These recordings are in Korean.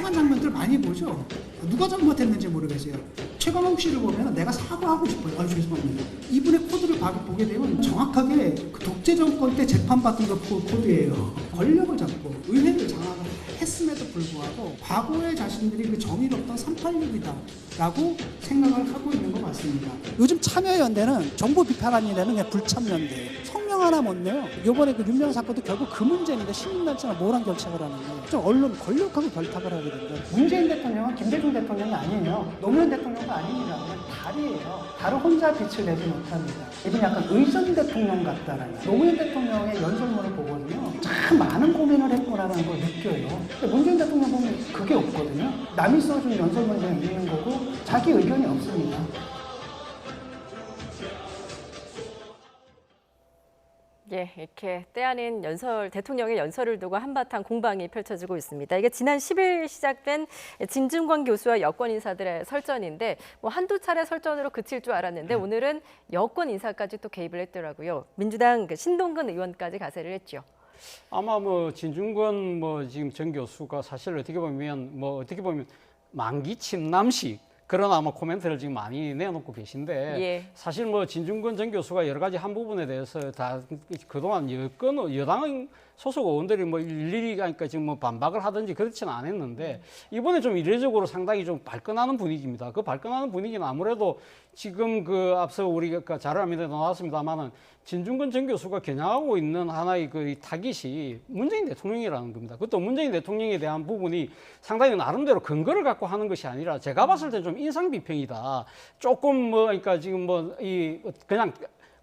이상한 장면들 많이 보죠. 누가 잘못했는지 모르겠어요. 최강욱 씨를 보면 내가 사과하고 싶어요. 죄송합니다. 이분의 코드를 보게 되면 정확하게 그 독재 정권 때 재판받던 그 코드예요. 권력을 잡고 의회를 장악했음에도 불구하고 과거의 자신들이 그 정의롭던 386이다 라고 생각을 하고 있는 것 같습니다. 요즘 참여연대는 정부 비판하는 그냥 불참연대. 성명 하나 못 내요. 이번에 그 윤명 사건도 결국 그 문제인데 시민단체가 뭐랑 결착을 하는데 좀 언론 권력하고 결탁을 하게 된다. 문재인 대통령은 김대중 대통령이 아니에요. 노무현 대통령도 아닙니다. 그냥 달이에요. 달을 혼자 빛을 내지 못합니다. 이분 약간 의전 대통령 같다라는 노무현 대통령의 연설문을 보거든요. 참 많은 고민을 했구나라는 걸 느껴요. 근데 문재인 대통령 보면 그게 없거든요. 남이 써준 연설문 그냥 읽는 거고 자기 의견이 없습니다. 예, 이렇게 때 아닌 대통령의 연설을 두고 한바탕 공방이 펼쳐지고 있습니다. 이게 지난 10일 시작된 진중권 교수와 여권 인사들의 설전인데 한두 차례 설전으로 그칠 줄 알았는데 오늘은 여권 인사까지 또 개입을 했더라고요. 민주당 신동근 의원까지 가세를 했죠. 아마 진중권 지금 전 교수가 사실 어떻게 보면 만기 침남식 그런 아마 코멘트를 지금 많이 내놓고 계신데 예. 사실 진중권 전 교수가 여러 가지 한 부분에 대해서 다 그동안 여당 소속 의원들이 일일이 그러니까 지금 반박을 하든지 그렇지는 않았는데 이번에 좀 이례적으로 상당히 좀 발끈하는 분위기입니다. 그 발끈하는 분위기는 아무래도 지금 앞서 우리가 자료화면에 나왔습니다만은 진중권 전 교수가 겨냥하고 있는 하나의 그 타깃이 문재인 대통령이라는 겁니다. 그것도 문재인 대통령에 대한 부분이 상당히 나름대로 근거를 갖고 하는 것이 아니라 제가 봤을 때 좀 인상 비평이다. 조금 그러니까 지금 그냥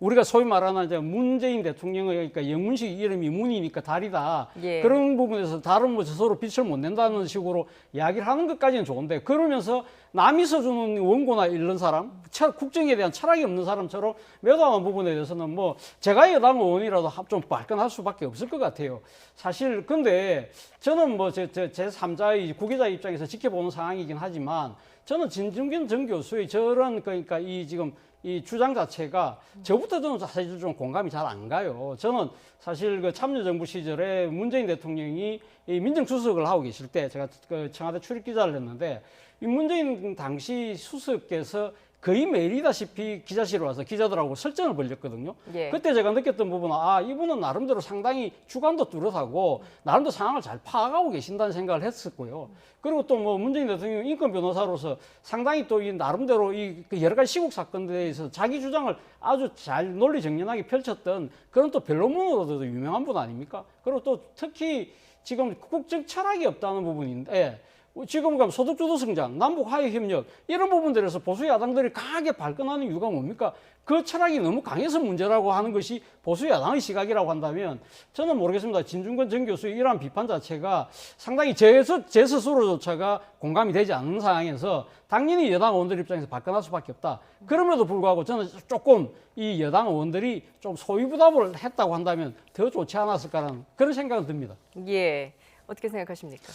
우리가 소위 말하는 이제 문재인 대통령의 그러니까 영문식 이름이 문이니까 달이다. 예. 그런 부분에서 다른 서로 빛을 못 낸다는 식으로 이야기를 하는 것까지는 좋은데 그러면서 남이 써주는 원고나 읽는 사람, 국정에 대한 철학이 없는 사람처럼 매도한 부분에 대해서는 제가 여당 의원이라도 좀 발끈할 수밖에 없을 것 같아요. 사실 근데 저는 제 3자의 구계자 입장에서 지켜보는 상황이긴 하지만 저는 진중권 전 교수의 저런 그러니까 이 주장 자체가 저부터 저는 사실 좀 공감이 잘 안 가요. 저는 사실 그 참여정부 시절에 문재인 대통령이 이 민정수석을 하고 계실 때 제가 그 청와대 출입기자를 했는데 이 문재인 당시 수석께서 거의 매일이다시피 기자실에 와서 기자들하고 설전을 벌였거든요. 예. 그때 제가 느꼈던 부분은 이분은 나름대로 상당히 주관도 뚜렷하고 나름대로 상황을 잘 파악하고 계신다는 생각을 했었고요. 그리고 또 문재인 대통령 인권 변호사로서 상당히 또 이 나름대로 그 여러 가지 시국 사건들에 대해서 자기 주장을 아주 잘 논리 정연하게 펼쳤던 그런 또 변론문으로도 유명한 분 아닙니까? 그리고 또 특히 지금 국정 철학이 없다는 부분인데 지금 소득주도 성장, 남북 화해 협력 이런 부분들에서 보수 야당들이 강하게 발끈하는 이유가 뭡니까? 그 철학이 너무 강해서 문제라고 하는 것이 보수 야당의 시각이라고 한다면 저는 모르겠습니다. 진중권 전 교수의 이러한 비판 자체가 상당히 제 스스로조차가 공감이 되지 않는 상황에서 당연히 여당 의원들 입장에서 발끈할 수밖에 없다. 그럼에도 불구하고 저는 조금 이 여당 의원들이 좀 소위부담을 했다고 한다면 더 좋지 않았을까라는 그런 생각은 듭니다. 예, 어떻게 생각하십니까?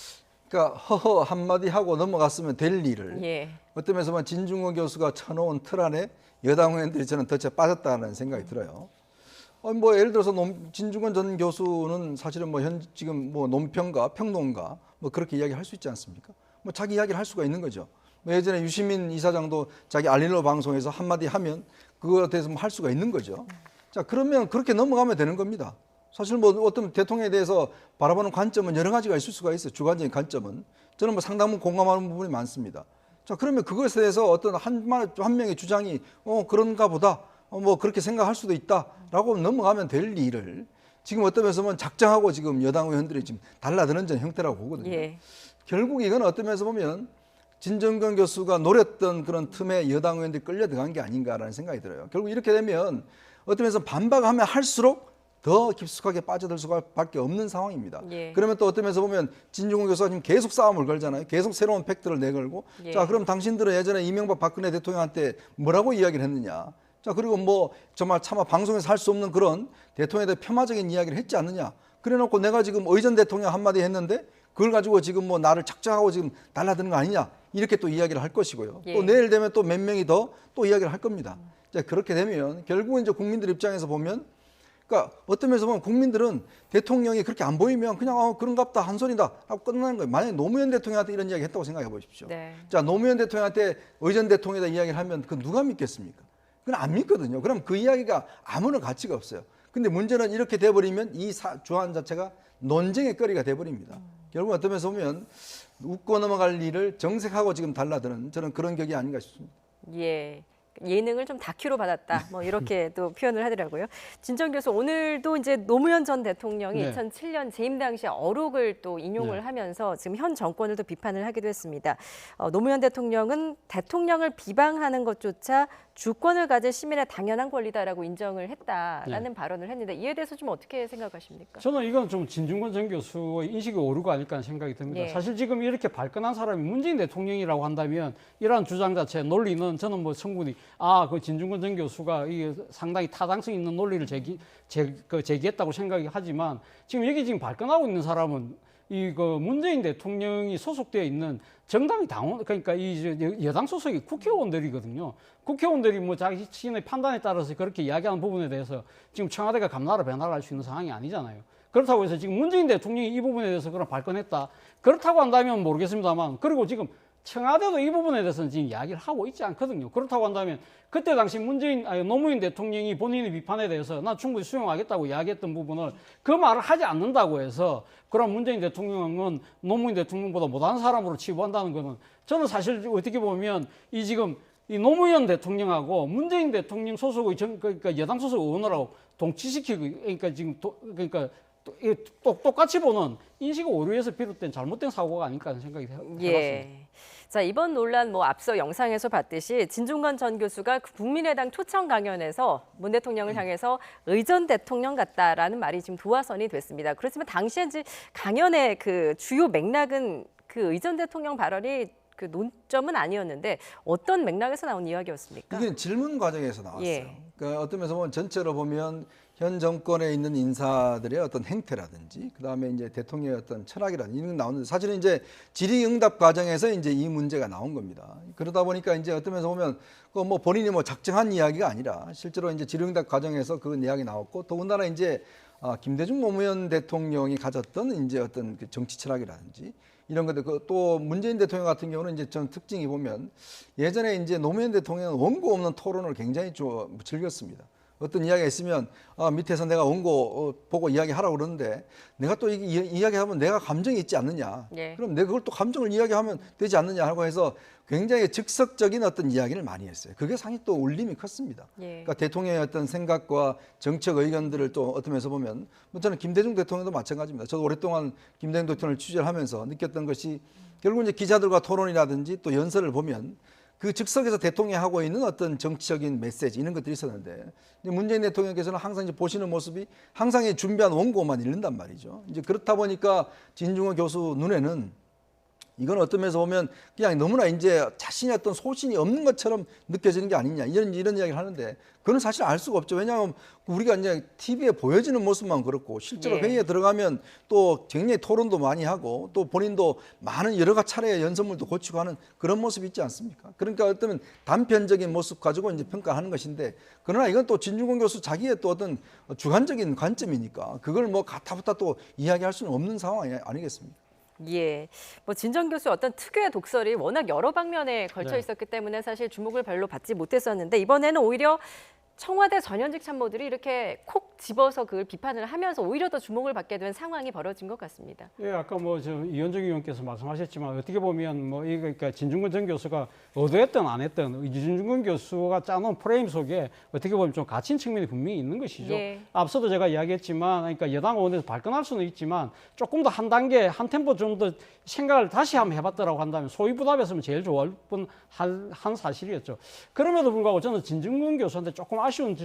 그러니까 허허 한마디 하고 넘어갔으면 될 일을 예. 어떤 면에서 진중권 교수가 쳐놓은 틀 안에 여당 의원들이 저는 덫에 빠졌다는 생각이 들어요. 예를 들어서 진중권 전 교수는 사실은 지금 논평가, 평론가 그렇게 이야기할 수 있지 않습니까? 자기 이야기를 할 수가 있는 거죠. 예전에 유시민 이사장도 자기 알릴로 방송에서 한마디 하면 그거에 대해서 할 수가 있는 거죠. 자, 그러면 그렇게 넘어가면 되는 겁니다. 사실 어떤 대통령에 대해서 바라보는 관점은 여러 가지가 있을 수가 있어요. 주관적인 관점은. 저는 상당 부분 공감하는 부분이 많습니다. 자, 그러면 그것에 대해서 어떤 한 명의 주장이 그런가 보다. 그렇게 생각할 수도 있다라고 넘어가면 될 일을 지금 어떤 면에서 작정하고 지금 여당 의원들이 지금 달라드는 전 형태라고 보거든요. 예. 결국 이건 어떤 면에서 보면 진중권 교수가 노렸던 그런 틈에 여당 의원들이 끌려 들어간 게 아닌가라는 생각이 들어요. 결국 이렇게 되면 어떤 면에서 반박하면 할수록 더 깊숙하게 빠져들 수밖에 없는 상황입니다. 예. 그러면 또 어떤 면에서 보면 진중권 교수가 지금 계속 싸움을 걸잖아요. 계속 새로운 팩트를 내걸고 예. 자, 그럼 당신들은 예전에 이명박 박근혜 대통령한테 뭐라고 이야기를 했느냐. 자, 그리고 정말 차마 방송에서 할 수 없는 그런 대통령에 대해 폄하적인 이야기를 했지 않느냐. 그래 놓고 내가 지금 의전 대통령 한마디 했는데 그걸 가지고 지금 나를 착착하고 지금 달라드는 거 아니냐. 이렇게 또 이야기를 할 것이고요. 예. 또 내일 되면 또 몇 명이 더 또 이야기를 할 겁니다. 자, 그렇게 되면 결국은 이제 국민들 입장에서 보면 그러니까 어떤 면에서 보면 국민들은 대통령이 그렇게 안 보이면 그냥 그런갑다 한 소리다 하고 끝나는 거예요. 만약에 노무현 대통령한테 이런 이야기 했다고 생각해 보십시오. 네. 자, 노무현 대통령한테 의전 대통령이다 이야기를 하면 그 누가 믿겠습니까? 그건 안 믿거든요. 그럼 그 이야기가 아무런 가치가 없어요. 근데 문제는 이렇게 돼버리면 이 주안 자체가 논쟁의 거리가 돼버립니다. 결국 어떤 면에서 보면 웃고 넘어갈 일을 정색하고 지금 달라드는 저는 그런 격이 아닌가 싶습니다. 예. 예능을 좀 다큐로 받았다. 뭐 이렇게 또 표현을 하더라고요. 진정 교수 오늘도 이제 노무현 전 대통령이 네. 2007년 재임 당시 어록을 또 인용을 네. 하면서 지금 현 정권을 또 비판을 하기도 했습니다. 노무현 대통령은 대통령을 비방하는 것조차 주권을 가진 시민의 당연한 권리다라고 인정을 했다라는 발언을 했는데 이에 대해서 좀 어떻게 생각하십니까? 저는 이건 좀 진중권 전 교수의 인식이 오류가 아닐까 하는 생각이 듭니다. 예. 사실 지금 이렇게 발끈한 사람이 문재인 대통령이라고 한다면 이러한 주장 자체 논리는 저는 뭐 충분히 그 진중권 전 교수가 이게 상당히 타당성 있는 논리를 제기했다고 생각이 하지만 지금 여기 지금 발끈하고 있는 사람은 문재인 대통령이 소속되어 있는 정당의 당원, 그러니까 여당 소속의 국회의원들이거든요. 국회의원들이 뭐 자신의 판단에 따라서 그렇게 이야기하는 부분에 대해서 지금 청와대가 감나라 배나라 할 수 있는 상황이 아니잖아요. 그렇다고 해서 지금 문재인 대통령이 이 부분에 대해서 그런 발끈했다. 그렇다고 한다면 모르겠습니다만, 그리고 지금 청와대도 이 부분에 대해서는 지금 이야기를 하고 있지 않거든요. 그렇다고 한다면 그때 당시 노무현 대통령이 본인의 비판에 대해서 난 충분히 수용하겠다고 이야기했던 부분을 그 말을 하지 않는다고 해서 그럼 문재인 대통령은 노무현 대통령보다 못한 사람으로 치부한다는 거는 저는 사실 어떻게 보면 지금 이 노무현 대통령하고 문재인 대통령 소속의 그러니까 여당 소속 의원들하고 동치시키고 그러니까 지금 똑같이 보는 인식 오류에서 비롯된 잘못된 사고가 아닐까 하는 생각이 해봤습니다. 예. 자, 이번 논란 앞서 영상에서 봤듯이 진중권 전 교수가 국민의당 초청 강연에서 문 대통령을 향해서 의전 대통령 같다라는 말이 지금 도화선이 됐습니다. 그렇지만 당시에 이제 강연의 그 주요 맥락은 그 의전 대통령 발언이 그 논점은 아니었는데 어떤 맥락에서 나온 이야기였습니까? 이게 질문 과정에서 나왔어요. 예. 그러니까 어떤 면에서 보면 전체로 보면 현 정권에 있는 인사들의 어떤 행태라든지 그다음에 이제 대통령의 어떤 철학이라든지 이런 게 나오는데 사실은 이제 질의응답 과정에서 이제 이 문제가 나온 겁니다. 그러다 보니까 이제 어떤 면에서 보면 그 뭐 본인이 뭐 작정한 이야기가 아니라 실제로 이제 질의응답 과정에서 그 이야기 나왔고 더군다나 이제 김대중 노무현 대통령이 가졌던 이제 어떤 그 정치 철학이라든지 이런 것들 또 문재인 대통령 같은 경우는 이제 전 특징이 보면 예전에 이제 노무현 대통령은 원고 없는 토론을 굉장히 즐겼습니다. 어떤 이야기가 있으면 밑에서 내가 원고 보고 이야기하라고 그러는데 내가 또 이야기하면 내가 감정이 있지 않느냐. 예. 그럼 내가 그걸 또 감정을 이야기하면 되지 않느냐 하고 해서 굉장히 즉석적인 어떤 이야기를 많이 했어요. 그게 상당히 또 울림이 컸습니다. 예. 그러니까 대통령의 어떤 생각과 정책 의견들을 또 어떤 면에서 보면 뭐 저는 김대중 대통령도 마찬가지입니다. 저도 오랫동안 김대중 대통령을 취재를 하면서 느꼈던 것이 결국 이제 기자들과 토론이라든지 또 연설을 보면 그 즉석에서 대통령이 하고 있는 어떤 정치적인 메시지 이런 것들이 있었는데 문재인 대통령께서는 항상 이제 보시는 모습이 항상 준비한 원고만 읽는단 말이죠. 이제 그렇다 보니까 진중권 교수 눈에는 이건 어떤 면에서 보면 그냥 너무나 이제 자신의 어떤 소신이 없는 것처럼 느껴지는 게 아니냐 이런 이야기를 하는데 그건 사실 알 수가 없죠. 왜냐하면 우리가 이제 TV에 보여지는 모습만 그렇고 실제로 예. 회의에 들어가면 또 굉장히 토론도 많이 하고 또 본인도 많은 여러 차례의 연설물도 고치고 하는 그런 모습이 있지 않습니까? 그러니까 어떤 단편적인 모습 가지고 이제 평가하는 것인데 그러나 이건 또 진중권 교수 자기의 또 어떤 주관적인 관점이니까 그걸 뭐 가타부타 또 이야기할 수는 없는 상황이 아니겠습니까? 예, 뭐 진정 교수 어떤 특유의 독설이 워낙 여러 방면에 걸쳐 네. 있었기 때문에 사실 주목을 별로 받지 못했었는데 이번에는 오히려 청와대 전현직 참모들이 이렇게 콕 집어서 그걸 비판을 하면서 오히려 더 주목을 받게 된 상황이 벌어진 것 같습니다. 예, 아까 이현정 의원께서 말씀하셨지만 어떻게 보면 그러니까 진중권 전 교수가 의도했든 안 했든 진중권 교수가 짜놓은 프레임 속에 어떻게 보면 좀 갇힌 측면이 분명히 있는 것이죠. 예. 앞서도 제가 이야기했지만, 그러니까 여당 의원에서 발끈할 수는 있지만 조금 더 한 단계, 한 템포 좀 더 생각을 다시 한번 해봤더라고 한다면 소위부답했으면 제일 좋을 뻔한 사실이었죠. 그럼에도 불구하고 저는 진중권 교수한테 조금 아쉬운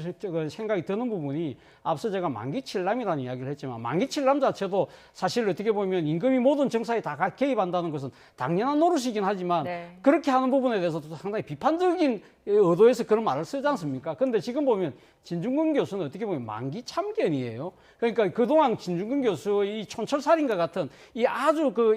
생각이 드는 부분이 앞서 제가 만기 칠남이라는 이야기를 했지만 만기 칠남 자체도 사실 어떻게 보면 임금이 모든 정사에 다 개입한다는 것은 당연한 노릇이긴 하지만 네. 그렇게 하는 부분에 대해서도 상당히 비판적인 의도해서 그런 말을 쓰지 않습니까? 근데 지금 보면 진중권 교수는 어떻게 보면 만기 참견이에요. 그러니까 그동안 진중권 교수의 이 촌철살인과 같은 이 아주 그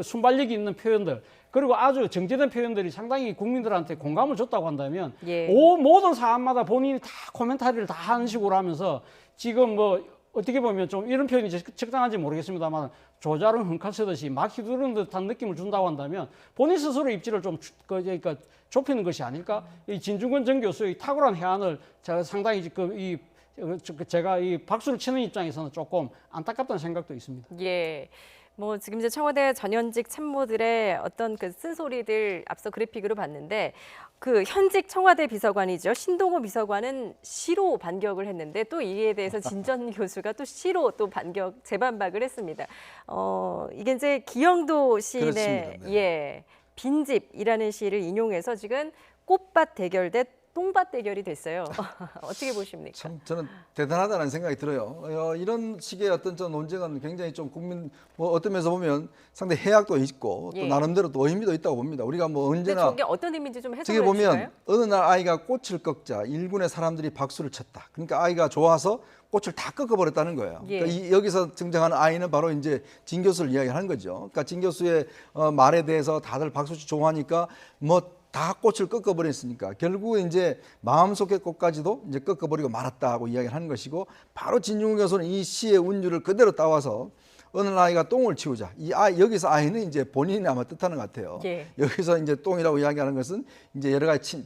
순발력이 있는 표현들, 그리고 아주 정제된 표현들이 상당히 국민들한테 공감을 줬다고 한다면 예. 모든 사안마다 본인이 다 코멘터리를 다 하는 식으로 하면서 지금 뭐 어떻게 보면 좀 이런 표현이 적당한지 모르겠습니다만 조자를 흥카 쓰듯이 막 휘두르는 듯한 느낌을 준다고 한다면 본인 스스로 입지를 좀 그러니까 좁히는 것이 아닐까? 이 진중권 전 교수의 탁월한 해안을 제가 상당히 제가 이 박수를 치는 입장에서는 조금 안타깝다는 생각도 있습니다. 예. 뭐 지금 이제 청와대 전현직 참모들의 어떤 그 쓴소리들 앞서 그래픽으로 봤는데 그 현직 청와대 비서관이죠. 신동호 비서관은 시로 반격을 했는데 또 이에 대해서 진 전 교수가 또 시로 또 재반박을 했습니다. 이게 이제 기영도 시인의 그렇습니다. 네. 예. 빈집이라는 시를 인용해서 지금 꽃밭 대결 대 똥밭 대결이 됐어요. 어떻게 보십니까? 참 저는 대단하다는 생각이 들어요. 이런 식의 어떤 저 논쟁은 굉장히 좀 국민 뭐 어떤 면에서 보면 상당히 해악도 있고 또 예. 나름대로 또 의미도 있다고 봅니다. 우리가 뭐 근데 언제나 저게 어떤 의미인지 좀 저게 해석을 보면 해주실까요? 어느 날 아이가 꽃을 꺾자 일군의 사람들이 박수를 쳤다. 그러니까 아이가 좋아서 꽃을 다 꺾어버렸다는 거예요. 예. 그러니까 여기서 등장하는 아이는 바로 이제 진 교수를 이야기하는 거죠. 그러니까 진 교수의 말에 대해서 다들 박수 좋아하니까 뭐 다 꽃을 꺾어버렸으니까 결국 이제 마음속의 꽃까지도 이제 꺾어버리고 말았다고 이야기를 하는 것이고 바로 진중권 교수는 이 시의 운율을 그대로 따와서 어느 날 아이가 똥을 치우자. 이 아이 여기서 아이는 이제 본인이 아마 뜻하는 것 같아요. 예. 여기서 이제 똥이라고 이야기하는 것은 이제 여러 가지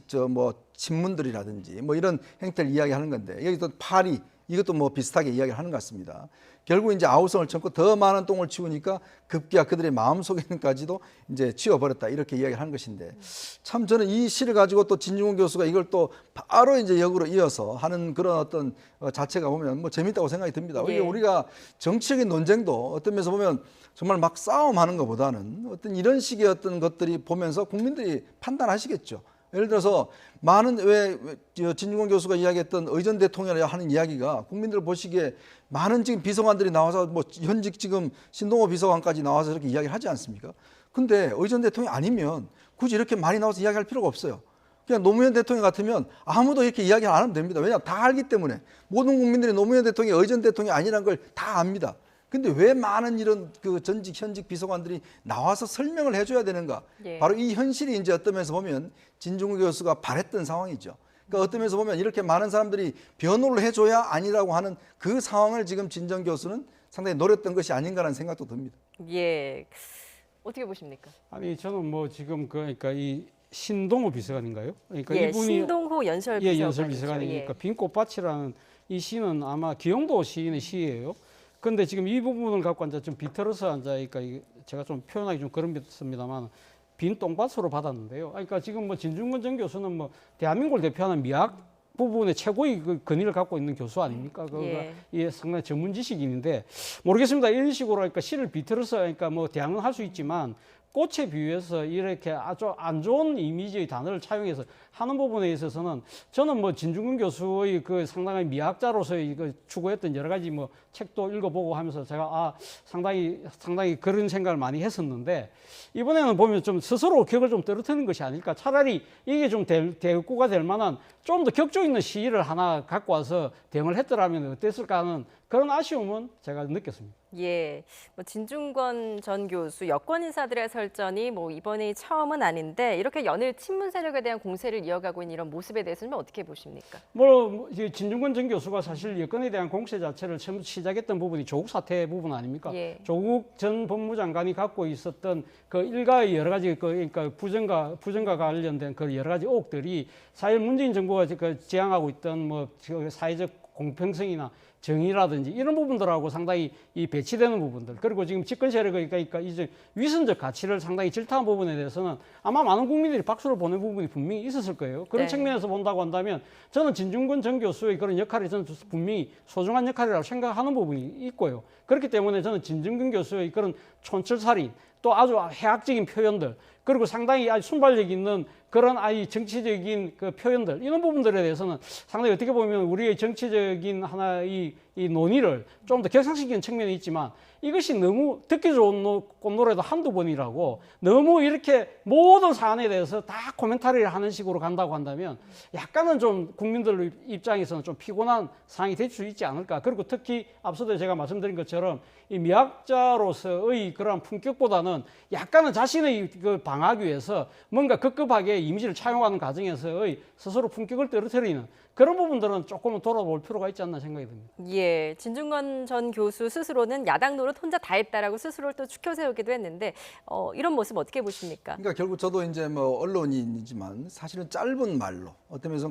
친문들이라든지 뭐 이런 행태를 이야기하는 건데 여기 또 파리 이것도 뭐 비슷하게 이야기를 하는 것 같습니다. 결국 이제 아우성을 쳐고 더 많은 똥을 치우니까 급기야 그들의 마음속에는까지도 이제 치워버렸다 이렇게 이야기를 하는 것인데 참 저는 이 시를 가지고 또 진중권 교수가 이걸 또 바로 이제 역으로 이어서 하는 그런 어떤 자체가 보면 뭐 재밌다고 생각이 듭니다. 예. 이게 우리가 정치적인 논쟁도 어떤 면에서 보면 정말 막 싸움하는 것보다는 어떤 이런 식의 어떤 것들이 보면서 국민들이 판단하시겠죠. 예를 들어서 많은 왜 진중권 교수가 이야기했던 의전 대통령이라 하는 이야기가 국민들 보시기에 많은 지금 비서관들이 나와서 뭐 현직 지금 신동호 비서관까지 나와서 이렇게 이야기를 하지 않습니까? 근데 의전 대통령이 아니면 굳이 이렇게 많이 나와서 이야기할 필요가 없어요. 그냥 노무현 대통령 같으면 아무도 이렇게 이야기 안 하면 됩니다. 왜냐하면 다 알기 때문에 모든 국민들이 노무현 대통령이 의전 대통령이 아니라는 걸 다 압니다. 근데 왜 많은 이런 그 전직 현직 비서관들이 나와서 설명을 해줘야 되는가? 예. 바로 이 현실이 이제 어떤 면에서 보면 진중권 교수가 바랬던 상황이죠. 그러니까 어떤 면에서 보면 이렇게 많은 사람들이 변호를 해줘야 아니라고 하는 그 상황을 지금 진 전 교수는 상당히 노렸던 것이 아닌가라는 생각도 듭니다. 예. 어떻게 보십니까? 아니 저는 뭐 지금 그러니까 이 신동호 비서관인가요? 그러니까 예, 이분이 신동호 연설 비서관. 연설 비서관이니까 빈 꽃밭이라는 이 시는 아마 기영도 시인의 시예요. 근데 지금 이 부분을 갖고 이제 좀 비틀어서 앉아니까 제가 좀 표현하기 좀 그렇습니다만 빈 똥밭으로 받았는데요. 그러니까 지금 뭐 진중권 전 교수는 뭐 대한민국을 대표하는 미학 부분의 최고의 그 권위를 갖고 있는 교수 아닙니까? 그가 예. 이게 상당히 전문 지식인인데 모르겠습니다. 이런 식으로 그러니까 시를 비틀어서 그러니까 뭐 대항은 할 수 있지만 꽃에 비유해서 이렇게 아주 안 좋은 이미지의 단어를 차용해서 하는 부분에 있어서는 저는 뭐 진중권 교수의 그 상당히 미학자로서의 그 추구했던 여러 가지 뭐 책도 읽어보고 하면서 제가 상당히 그런 생각을 많이 했었는데 이번에는 보면 좀 스스로 격을 좀 떨어뜨리는 것이 아닐까. 차라리 이게 좀 대꾸가 될 만한 좀 더 격조 있는 시를 하나 갖고 와서 대응을 했더라면 어땠을까 하는 그런 아쉬움은 제가 느꼈습니다. 예, 뭐 진중권 전 교수 여권 인사들의 설전이 뭐 이번이 처음은 아닌데 이렇게 연일 친문 세력에 대한 공세를 이어가고 있는 이런 모습에 대해서는 어떻게 보십니까? 뭐 진중권 전 교수가 사실 여권에 대한 공세 자체를 처음 시작했던 부분이 조국 사태 부분 아닙니까? 예. 조국 전 법무장관이 갖고 있었던 그 일가의 여러 가지 그러니까 부정과 관련된 그 여러 가지 의혹들이 사실 문재인 정부가 그 지향하고 있던 뭐 사회적 공평성이나 정의라든지 이런 부분들하고 상당히 이 배치되는 부분들 그리고 지금 집권 세력이 그러니까 이제 위선적 가치를 상당히 질타한 부분에 대해서는 아마 많은 국민들이 박수를 보낸 부분이 분명히 있었을 거예요. 그런 네. 측면에서 본다고 한다면 저는 진중권 전 교수의 그런 역할이 저는 분명히 소중한 역할이라고 생각하는 부분이 있고요. 그렇기 때문에 저는 진중권 교수의 그런 촌철살인 또 아주 해학적인 표현들 그리고 상당히 아주 순발력 있는 그런 아이 정치적인 그 표현들 이런 부분들에 대해서는 상당히 어떻게 보면 우리의 정치적인 하나의 이 논의를 좀 더 격상시키는 측면이 있지만 이것이 너무 듣기 좋은 꽃노래도 한두 번이라고 너무 이렇게 모든 사안에 대해서 다 코멘터리를 하는 식으로 간다고 한다면 약간은 좀 국민들 입장에서는 좀 피곤한 상황이 될 수 있지 않을까. 그리고 특히 앞서도 제가 말씀드린 것처럼 이 미학자로서의 그런 품격보다는 약간은 자신의 그 방어하기 위해서 뭔가 급급하게 이미지를 차용하는 과정에서의 스스로 품격을 떨어뜨리는 그런 부분들은 조금은 돌아볼 필요가 있지 않나 생각이 듭니다. 예, 진중권 전 교수 스스로는 야당 노릇 혼자 다 했다라고 스스로를 또 추켜 세우기도 했는데 이런 모습 어떻게 보십니까? 그러니까 결국 저도 이제 뭐 언론인이지만 사실은 짧은 말로 어떤 면에서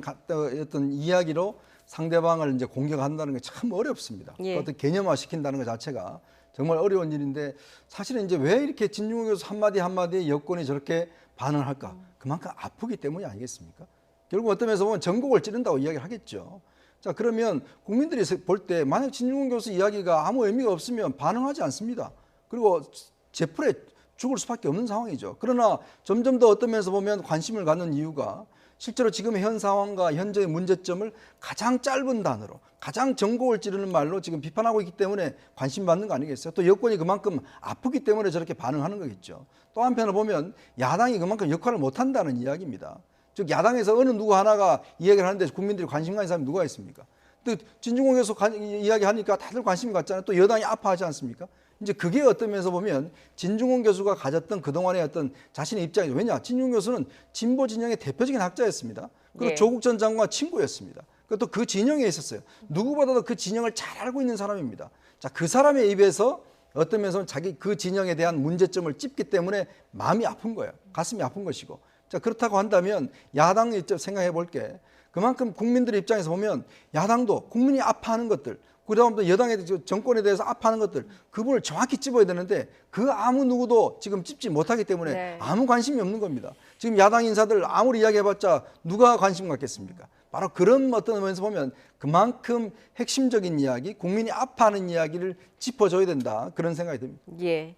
어떤 이야기로 상대방을 이제 공격한다는 게 참 어렵습니다. 예. 어떤 개념화 시킨다는 것 자체가 정말 어려운 일인데 사실은 이제 왜 이렇게 진중권 교수 한마디 한마디에 여권이 저렇게 반응을 할까? 그만큼 아프기 때문이 아니겠습니까? 결국 어떤 면에서 보면 전곡을 찌른다고 이야기를 하겠죠. 자, 그러면 국민들이 볼 때 만약 진중권 교수 이야기가 아무 의미가 없으면 반응하지 않습니다. 그리고 제풀에 죽을 수밖에 없는 상황이죠. 그러나 점점 더 어떤 면에서 보면 관심을 갖는 이유가 실제로 지금의 현 상황과 현재의 문제점을 가장 짧은 단어로 가장 전곡을 찌르는 말로 지금 비판하고 있기 때문에 관심 받는 거 아니겠어요? 또 여권이 그만큼 아프기 때문에 저렇게 반응하는 거겠죠. 또 한편으로 보면 야당이 그만큼 역할을 못한다는 이야기입니다. 즉 야당에서 어느 누구 하나가 이야기를 하는데 국민들이 관심 가는 사람이 누가 있습니까? 또 진중권 교수 이야기하니까 다들 관심 갖잖아요. 또 여당이 아파하지 않습니까? 이제 그게 어떤 면에서 보면 진중권 교수가 가졌던 그동안의 어떤 자신의 입장이죠. 왜냐? 진중권 교수는 진보 진영의 대표적인 학자였습니다. 그리고 예. 조국 전 장관과 친구였습니다. 또 그 진영에 있었어요. 누구보다도 그 진영을 잘 알고 있는 사람입니다. 자, 그 사람의 입에서 어떤 면에서는 자기 그 진영에 대한 문제점을 찝기 때문에 마음이 아픈 거예요. 가슴이 아픈 것이고. 자, 그렇다고 한다면 야당의 입장 생각해 볼게. 그만큼 국민들의 입장에서 보면 야당도 국민이 아파하는 것들, 그다음 또 여당의 정권에 대해서 아파하는 것들, 그 부분을 정확히 찝어야 되는데 그 아무 누구도 지금 찝지 못하기 때문에 네. 아무 관심이 없는 겁니다. 지금 야당 인사들 아무리 이야기해봤자 누가 관심 갖겠습니까? 바로 그런 어떤 면에서 보면 그만큼 핵심적인 이야기, 국민이 아파하는 이야기를 짚어줘야 된다. 그런 생각이 듭니다. 예.